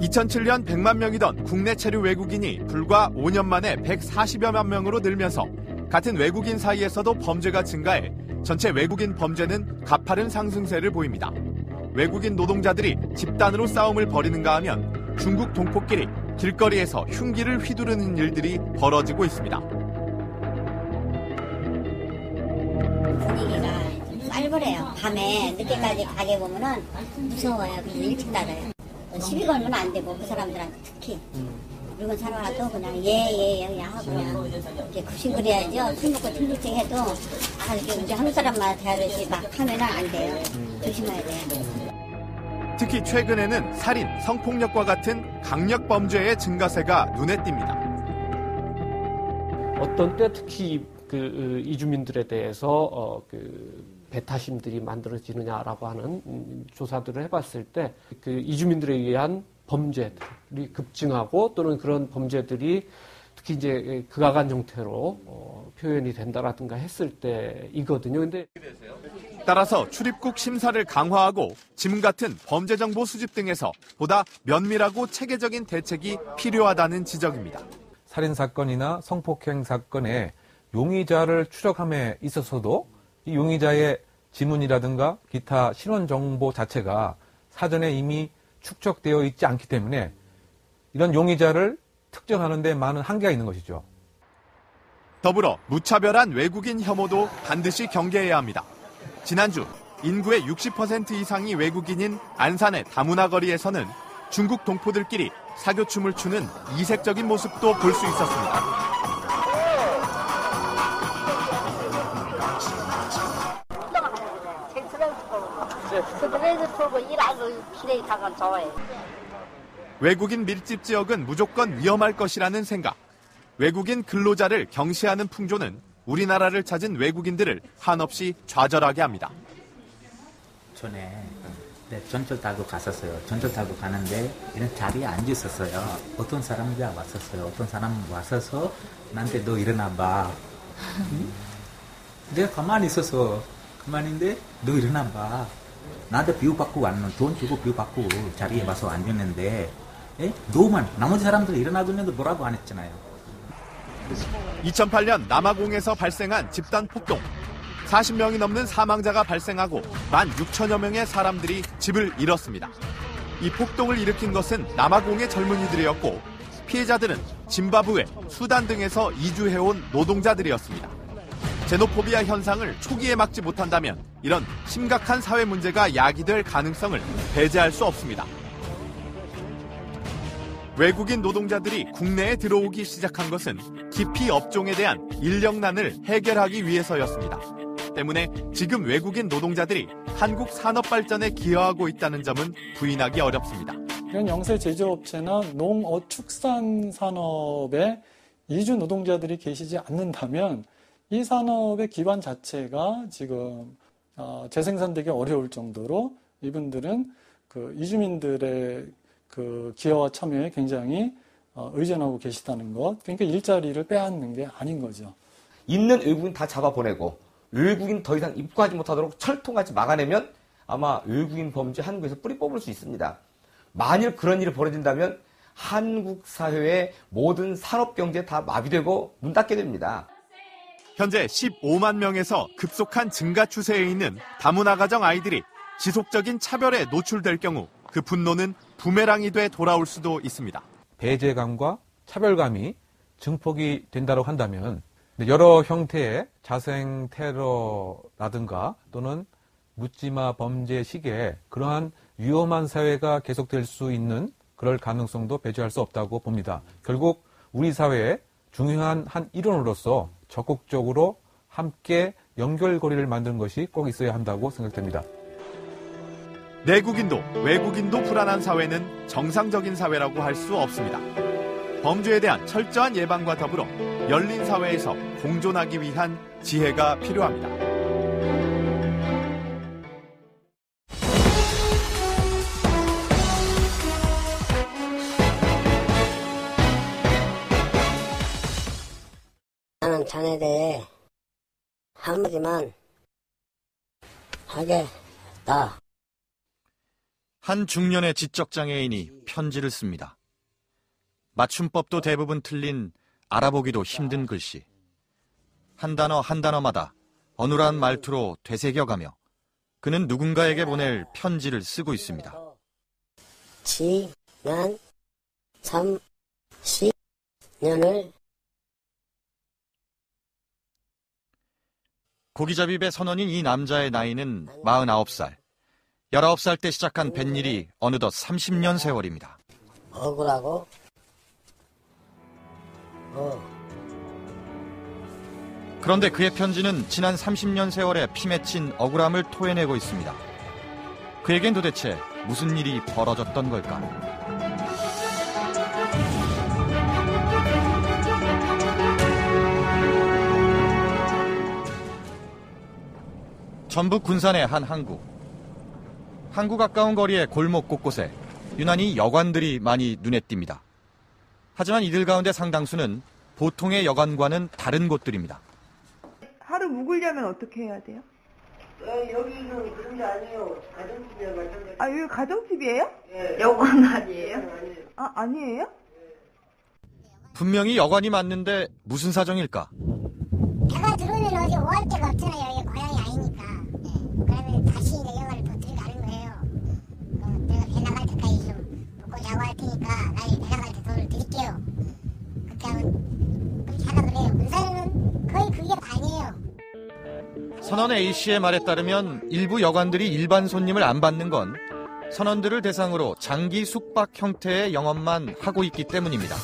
2007년 100만 명이던 국내 체류 외국인이 불과 5년 만에 140여만 명으로 늘면서 같은 외국인 사이에서도 범죄가 증가해 전체 외국인 범죄는 가파른 상승세를 보입니다. 외국인 노동자들이 집단으로 싸움을 벌이는가 하면 중국 동포끼리 길거리에서 흉기를 휘두르는 일들이 벌어지고 있습니다. 분위기가 쌀벌해요. 밤에 늦게까지 가게 보면은 무서워요. 그래서 일찍 닫아요. 시비 걸면 안 되고 그 사람들한테 특히 물건 사러 와도 그냥 예 하고 그냥 이제 급식그려야죠. 술 먹고 틀리지 해도 이렇게 우리 한국 사람만 대하듯이 막 하면은 안 돼요. 조심해야 돼요. 특히 최근에는 살인, 성폭력과 같은 강력 범죄의 증가세가 눈에 띕니다. 어떤 때 특히 이주민들에 대해서 배타심들이 만들어지느냐라고 하는 조사들을 해봤을 때 이주민들에 의한 범죄들이 급증하고 또는 그런 범죄들이 특히 이제 극악한 형태로 표현이 된다라든가 했을 때이거든요. 근데 따라서 출입국 심사를 강화하고 지문 같은 범죄 정보 수집 등에서 보다 면밀하고 체계적인 대책이 필요하다는 지적입니다. 살인 사건이나 성폭행 사건의 용의자를 추적함에 있어서도 이 용의자의 지문이라든가 기타 신원 정보 자체가 사전에 이미 축적되어 있지 않기 때문에 이런 용의자를 특정하는 데 많은 한계가 있는 것이죠. 더불어 무차별한 외국인 혐오도 반드시 경계해야 합니다. 지난주 인구의 60% 이상이 외국인인 안산의 다문화 거리에서는 중국 동포들끼리 사교춤을 추는 이색적인 모습도 볼 수 있었습니다. 외국인 밀집 지역은 무조건 위험할 것이라는 생각. 외국인 근로자를 경시하는 풍조는 우리나라를 찾은 외국인들을 한없이 좌절하게 합니다. 전에 전철 타고 갔었어요. 전철 타고 가는데 이런 자리에 앉아 있었어요. 어떤 사람이 왔었어요. 어떤 사람 왔어서 나한테 너 일어나 봐. 내가 가만히 있어서 가만히인데 너 일어나 봐. 나한테 비유받고 왔는 돈 주고 비유받고 자리에 와서 앉았는데 너만 나머지 사람들 일어나고 있는데 뭐라고 안 했잖아요. 2008년 남아공에서 발생한 집단 폭동. 40명이 넘는 사망자가 발생하고 16,000여 명의 사람들이 집을 잃었습니다. 이 폭동을 일으킨 것은 남아공의 젊은이들이었고 피해자들은 짐바브웨, 수단 등에서 이주해온 노동자들이었습니다. 제노포비아 현상을 초기에 막지 못한다면 이런 심각한 사회 문제가 야기될 가능성을 배제할 수 없습니다. 외국인 노동자들이 국내에 들어오기 시작한 것은 기피 업종에 대한 인력난을 해결하기 위해서였습니다. 때문에 지금 외국인 노동자들이 한국 산업 발전에 기여하고 있다는 점은 부인하기 어렵습니다. 이런 영세 제조업체나 농어축산 산업에 이주 노동자들이 계시지 않는다면 이 산업의 기반 자체가 지금 재생산되기 어려울 정도로 이분들은 이주민들의 기여와 참여에 굉장히 의존하고 계시다는 것. 그러니까 일자리를 빼앗는 게 아닌 거죠. 있는 외국인 다 잡아보내고 외국인 더 이상 입국하지 못하도록 철통같이 막아내면 아마 외국인 범죄 한국에서 뿌리 뽑을 수 있습니다. 만일 그런 일이 벌어진다면 한국 사회의 모든 산업경제 다 마비되고 문 닫게 됩니다. 현재 15만 명에서 급속한 증가 추세에 있는 다문화 가정 아이들이 지속적인 차별에 노출될 경우 그 분노는 부메랑이 돼 돌아올 수도 있습니다. 배제감과 차별감이 증폭이 된다고 한다면 여러 형태의 자생 테러라든가 또는 묻지마 범죄 시기에 그러한 위험한 사회가 계속될 수 있는 그럴 가능성도 배제할 수 없다고 봅니다. 결국 우리 사회의 중요한 한 일원으로서 적극적으로 함께 연결고리를 만드는 것이 꼭 있어야 한다고 생각됩니다. 내국인도 외국인도 불안한 사회는 정상적인 사회라고 할 수 없습니다. 범죄에 대한 철저한 예방과 더불어 열린 사회에서 공존하기 위한 지혜가 필요합니다. 나는 자네에 대해 한마디만 하겠다. 한 중년의 지적장애인이 편지를 씁니다. 맞춤법도 대부분 틀린 알아보기도 힘든 글씨. 한 단어 한 단어마다 어눌한 말투로 되새겨가며 그는 누군가에게 보낼 편지를 쓰고 있습니다. 지난 30년을 고기잡이배 선원인 이 남자의 나이는 49살. 19살 때 시작한 뱃일이 어느덧 30년 세월입니다. 억울하고 그런데 그의 편지는 지난 30년 세월의 피 맺힌 억울함을 토해내고 있습니다. 그에겐 도대체 무슨 일이 벌어졌던 걸까? 전북 군산의 한 항구. 항구 가까운 거리의 골목 곳곳에 유난히 여관들이 많이 눈에 띕니다. 하지만 이들 가운데 상당수는 보통의 여관과는 다른 곳들입니다. 하루 묵으려면 어떻게 해야 돼요? 여기는 그런 게 아니에요. 가정집이야, 마찬가지. 아, 여기 가정집이에요? 예. 여관 아니에요? 아니에요. 아, 아니에요? 분명히 여관이 맞는데 무슨 사정일까? 배가 들어오면 어디 오할 데가 없잖아요. 여기 고향이 아니니까. 그러면 다시 이제 여관을 또 들어가는 거예요. 내가 배 나갈 때까지 좀 먹고 자고 할 테니까 나중에 배 나갈 때 돈을 드릴게요. 그렇게 하라 그래요. 군산에는 거의 그게 반이에요. 선원 A씨의 말에 따르면 일부 여관들이 일반 손님을 안 받는 건 선원들을 대상으로 장기 숙박 형태의 영업만 하고 있기 때문입니다.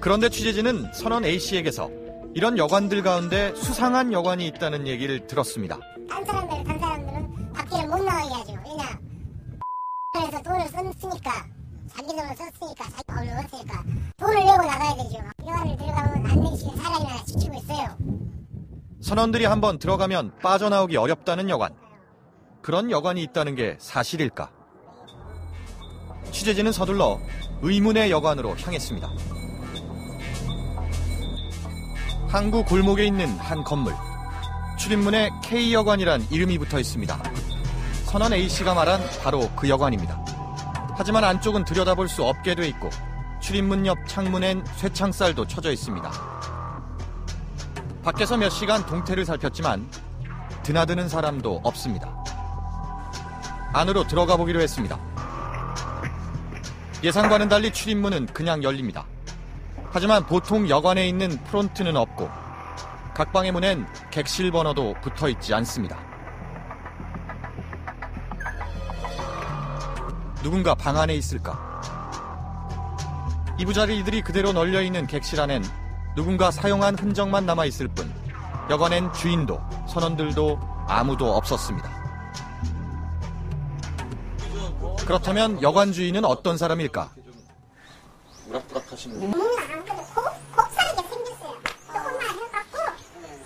그런데 취재진은 선원 A씨에게서 이런 여관들 가운데 수상한 여관이 있다는 얘기를 들었습니다. 딴 사람들은 밖에를 못 나가게 하죠. 왜냐? 에서 돈을 썼으니까, 자기 돈을 썼으니까, 자기 돈을 썼으니까 돈을 내고 나가야 되죠. 여관을 들어가면 안 내시는 사람이나 지키고 있어요. 선원들이 한번 들어가면 빠져나오기 어렵다는 여관. 그런 여관이 있다는 게 사실일까? 취재진은 서둘러 의문의 여관으로 향했습니다. 항구 골목에 있는 한 건물. 출입문에 K여관이란 이름이 붙어 있습니다. 선원 A씨가 말한 바로 그 여관입니다. 하지만 안쪽은 들여다볼 수 없게 돼 있고 출입문 옆 창문엔 쇠창살도 쳐져 있습니다. 밖에서 몇 시간 동태를 살폈지만 드나드는 사람도 없습니다. 안으로 들어가 보기로 했습니다. 예상과는 달리 출입문은 그냥 열립니다. 하지만 보통 여관에 있는 프론트는 없고 각 방의 문엔 객실 번호도 붙어 있지 않습니다. 누군가 방 안에 있을까? 이부자리들이 그대로 널려있는 객실 안엔 누군가 사용한 흔적만 남아있을 뿐 여관엔 주인도 선원들도 아무도 없었습니다. 그렇다면 여관 주인은 어떤 사람일까? 우락부락하시는 분. 곱살이게 생겼어요. 조금만 해갖고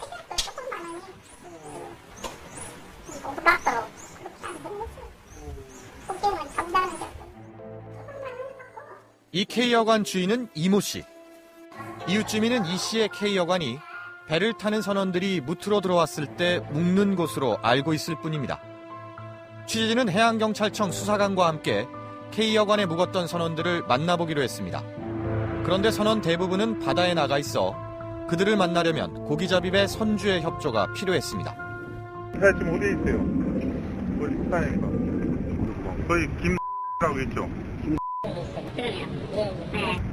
생각도 조금만 하니 우락도록 그렇게 생겼어요. 폭경은 잠자는 데 이 K여관 주인은 이모 씨. 이웃주민은 이 씨의 K여관이 배를 타는 선원들이 무트로 들어왔을 때 묵는 곳으로 알고 있을 뿐입니다. 취재진은 해양경찰청 수사관과 함께 K여관에 묵었던 선원들을 만나보기로 했습니다. 그런데 선원 대부분은 바다에 나가 있어 그들을 만나려면 고기잡이배 선주의 협조가 필요했습니다. 지금 어디에 있어요? 어디 식당인가? 거기 김라고 있죠?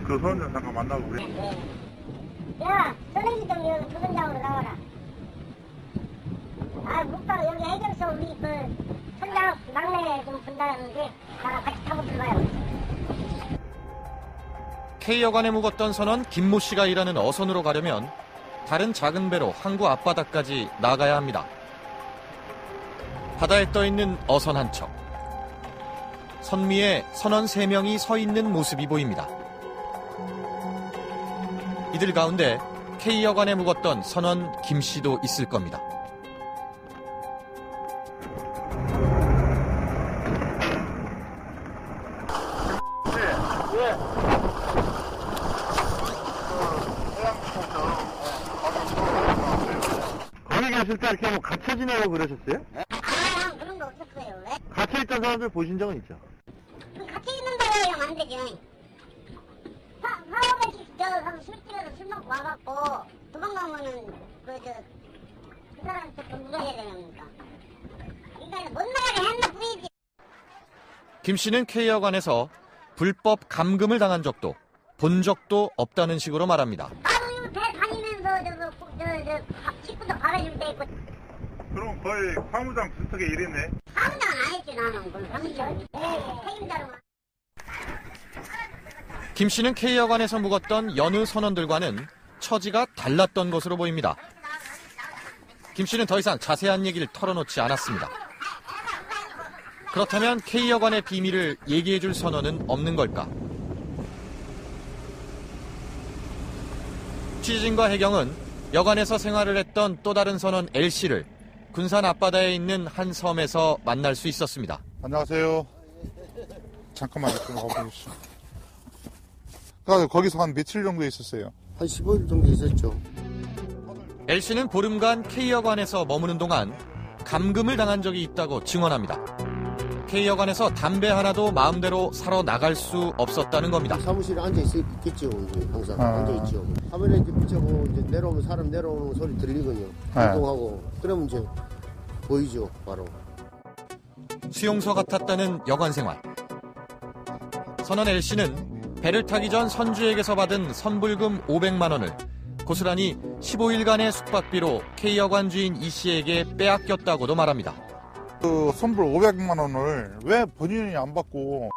그 선주 잠깐 만나고 그래. 야, 선생님 좀 여기 부선장으로 나와라. 아, 묵다가 여기 해경서 우리 그 선장 막내 좀 분다는데 나랑 같이 타고 들어가요. K여관에 묵었던 선원 김모 씨가 일하는 어선으로 가려면 다른 작은 배로 항구 앞바다까지 나가야 합니다. 바다에 떠있는 어선 한 척. 선 위에 선원 3명이 서 있는 모습이 보입니다. 이들 가운데 K여관에 묵었던 선원 김 씨도 있을 겁니다. 거기 계실 때 이렇게 뭐 갇혀 지내고 그러셨어요? 아, 그런 거 없었어요. 왜? 갇혀 있다 비슷한 사람들 보신 적은 있죠? 같이 있는 데랑 안 되지. 사업에 술 집에서 술 먹고 와갖고 도망가면은 그 사람한테 또 물어야 되는 겁니까? 그러니까 못 나가게 했나 뿐이지. 김 씨는 K여관에서 불법 감금을 당한 적도 본 적도 없다는 식으로 말합니다. 나도 배 다니면서 식구도 받아줄 때 있고. 그럼 거의 사무장 비슷하게 일했네. 사무장은 안 했지 나는. 그럼 사무장. 책임자로. 김 씨는 K여관에서 묵었던 여느 선원들과는 처지가 달랐던 것으로 보입니다. 김 씨는 더 이상 자세한 얘기를 털어놓지 않았습니다. 그렇다면 K여관의 비밀을 얘기해줄 선원은 없는 걸까? 취재진과 해경은 여관에서 생활을 했던 또 다른 선원 L씨를 군산 앞바다에 있는 한 섬에서 만날 수 있었습니다. 안녕하세요. 잠깐만요. 좀 가보시죠. 거기서 한 며칠 정도 있었어요? 한 15일 정도 있었죠. L씨는 보름간 K여관에서 머무는 동안 감금을 당한 적이 있다고 증언합니다. K여관에서 담배 하나도 마음대로 사러 나갈 수 없었다는 겁니다. 사무실에 앉아있겠죠. 항상 앉아있죠. 화면에 이제 붙여고 이제 내려오면 사람 내려오는 소리 들리거든요. 이동하고 그러면 이제 보이죠. 바로. 수용소 같았다는 여관 생활. 선원 L씨는 배를 타기 전 선주에게서 받은 선불금 500만 원을 고스란히 15일간의 숙박비로 K여관 주인 E씨에게 빼앗겼다고도 말합니다. 그 선불 500만 원을 왜 본인이 안 받고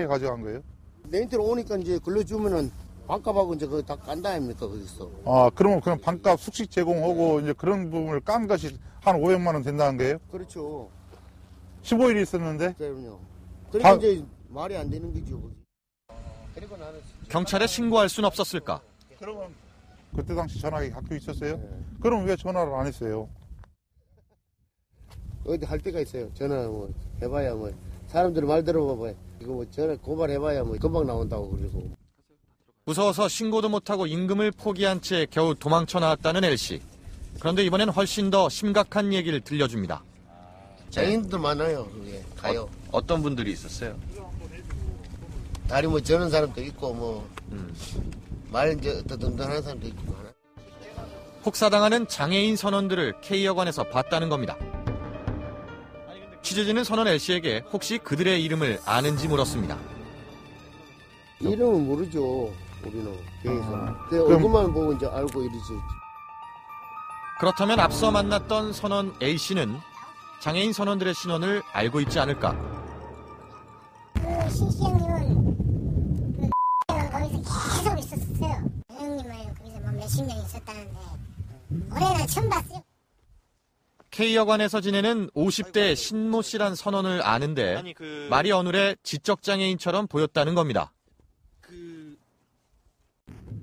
가져간 거예요? 내인대로 오니까 이제 근로주면은 반값하고 이제 그거 다 깐다 아닙니까, 거기서. 아, 그러면 그냥 반값 숙식 제공하고 이제 그런 부분을 깐 것이 한 500만 원 된다는 거예요? 그렇죠. 15일 있었는데? 그럼요. 그러니까 이제 말이 안 되는 거죠. 그리고 나는 경찰에 신고할 순 없었을까? 그러면 그때 당시 전화기 갖고 있었어요? 네. 그럼 왜 전화를 안 했어요? 어디 할 때가 있어요. 전화 뭐 해봐야 뭐 사람들 말 들어봐봐요. 이거 뭐 전화 고발해봐야 뭐 금방 나온다고 그러고. 무서워서 신고도 못하고 임금을 포기한 채 겨우 도망쳐 나왔다는 L씨. 그런데 이번엔 훨씬 더 심각한 얘기를 들려줍니다. 장인도 많아요. 그게 가요. 어떤 분들이 있었어요? 다리 뭐 저는 사람도 있고 뭐 말 이제 더듬듬하는 사람도 있고 많아. 혹사당하는 장애인 선원들을 K여관에서 봤다는 겁니다. 취재진은 선원 L씨에게 혹시 그들의 이름을 아는지 물었습니다. 이름은 모르죠. 우리는 여기서. 얼굴만 보고 이제 알고 이러지. 그렇다면 앞서 만났던 선원 A씨는 장애인 선원들의 신원을 알고 있지 않을까? 그 신씨 형님은 거기서 계속 있었어요. 형님은 거기서 뭐 몇십 년 있었다는데 올해는 처음 봤어요. K여관에서 지내는 50대 신모 씨란 선원을 아는데 말이 어눌해 지적장애인처럼 보였다는 겁니다.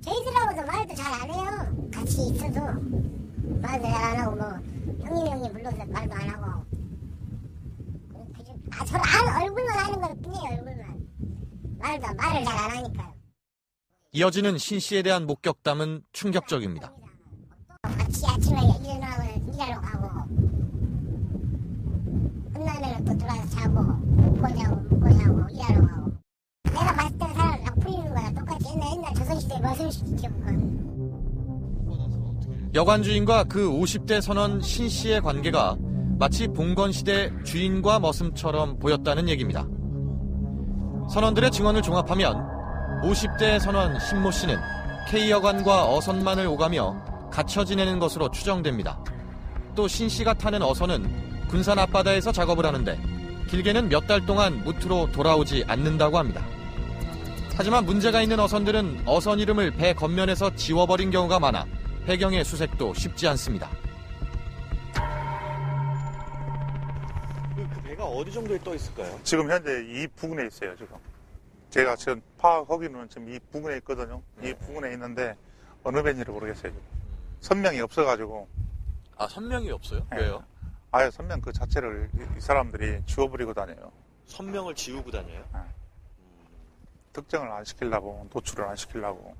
저희들하고도 말도 잘 안 해요. 같이 있어도 말도 잘 안 하고 뭐 형님 불러서 말도 안 하고 서로 얼굴만 하는 것 뿐이에요. 얼굴만 말을 잘 안 하니까요. 이어지는 신 씨에 대한 목격담은 충격적입니다. 같이 아침에 일하러 가고 끝나면 또 들어와서 자고 먹고 자고 일하러 가고. 내가 봤을 때 사람 막 풀리는 거야. 똑같이 옛날 조선시대 머슴시키고. 여관 주인과 그 50대 선원 신 씨의 관계가 마치 봉건시대 주인과 머슴처럼 보였다는 얘기입니다. 선원들의 증언을 종합하면 50대 선원 신모 씨는 K여관과 어선만을 오가며 갇혀 지내는 것으로 추정됩니다. 또 신 씨가 타는 어선은 군산 앞바다에서 작업을 하는데 길게는 몇 달 동안 무트로 돌아오지 않는다고 합니다. 하지만 문제가 있는 어선들은 어선 이름을 배 겉면에서 지워버린 경우가 많아 해경의 수색도 쉽지 않습니다. 그 배가 어디 정도에 떠 있을까요? 지금 현재 이 부근에 있어요, 지금. 제가 지금 파악하기로는 지금 이 부근에 있거든요. 이 부근에 있는데 어느 배인지를 모르겠어요, 지금. 선명이 없어가지고. 아, 선명이 없어요? 네. 왜요? 아예 선명 그 자체를 이 사람들이 지워버리고 다녀요. 선명을 지우고 다녀요? 네. 특정을 안 시키려고, 노출을 안 시키려고.